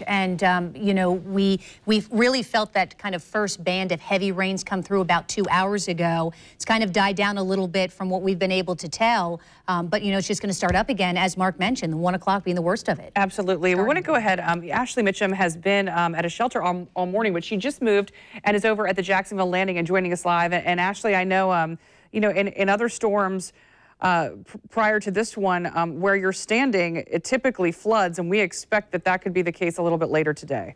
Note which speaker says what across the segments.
Speaker 1: And, you know, we've really felt that kind of first band of heavy rains come through about 2 hours ago. It's kind of died down a little bit from what we've been able to tell. But, you know, it's just going to start up again, as Mark mentioned, the 1 o'clock being the worst of it.
Speaker 2: Absolutely. We want to go ahead. Ashley Mitchum has been at a shelter all morning, but she just moved and is over at the Jacksonville Landing and joining us live. And Ashley, I know, you know, in other storms, prior to this one, where you're standing, it typically floods, and we expect that could be the case a little bit later today.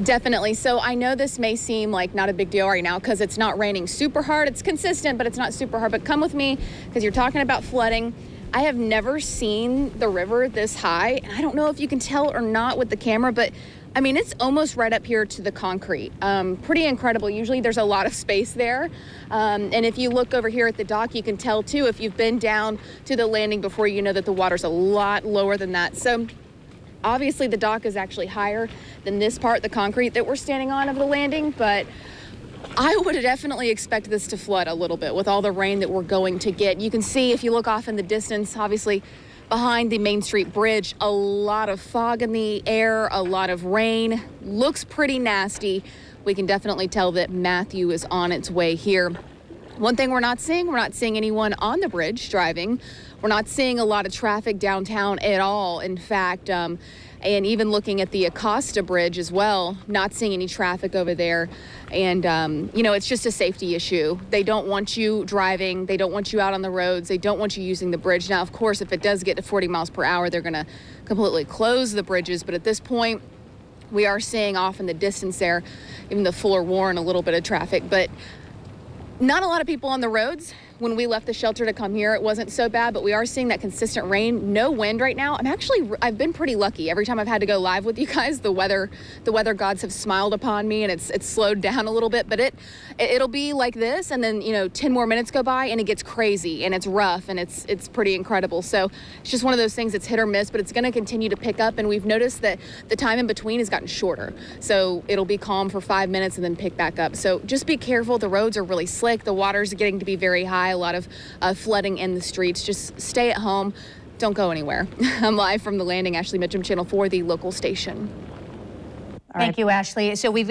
Speaker 3: Definitely. So I know this may seem like not a big deal right now because it's not raining super hard. It's consistent, but it's not super hard. But come with me because you're talking about flooding. I have never seen the river this high, and I don't know if you can tell or not with the camera, but I mean, it's almost right up here to the concrete. Pretty incredible. Usually there's a lot of space there. And if you look over here at the dock, you can tell too, if you've been down to the landing before, you know that the water's a lot lower than that. So obviously the dock is actually higher than this part, the concrete that we're standing on of the landing, but I would definitely expect this to flood a little bit with all the rain that we're going to get. You can see if you look off in the distance, obviously behind the Main Street Bridge, a lot of fog in the air, a lot of rain. Looks pretty nasty. We can definitely tell that Matthew is on its way here. One thing we're not seeing anyone on the bridge driving. We're not seeing a lot of traffic downtown at all. In fact, and even looking at the Acosta Bridge as well, not seeing any traffic over there. And, you know, it's just a safety issue. They don't want you driving. They don't want you out on the roads. They don't want you using the bridge. Now, of course, if it does get to 40 miles per hour, they're going to completely close the bridges. But at this point, we are seeing off in the distance there, even the Fuller Warren, a little bit of traffic. But not a lot of people on the roads. When we left the shelter to come here, it wasn't so bad, but we are seeing that consistent rain, no wind right now. I've been pretty lucky. Every time I've had to go live with you guys, the weather gods have smiled upon me, and it's slowed down a little bit, but it'll be like this, and then, you know, 10 more minutes go by and it gets crazy and it's rough and it's pretty incredible. So it's just one of those things. It's hit or miss, but it's going to continue to pick up, and we've noticed that the time in between has gotten shorter. So it'll be calm for 5 minutes and then pick back up. So just be careful. The roads are really slick. The water's getting to be very high. A lot of flooding in the streets. Just stay at home. Don't go anywhere. I'm live from the landing. Ashley Mitchum, Channel 4, the local station.
Speaker 1: Thank you, Ashley. So we have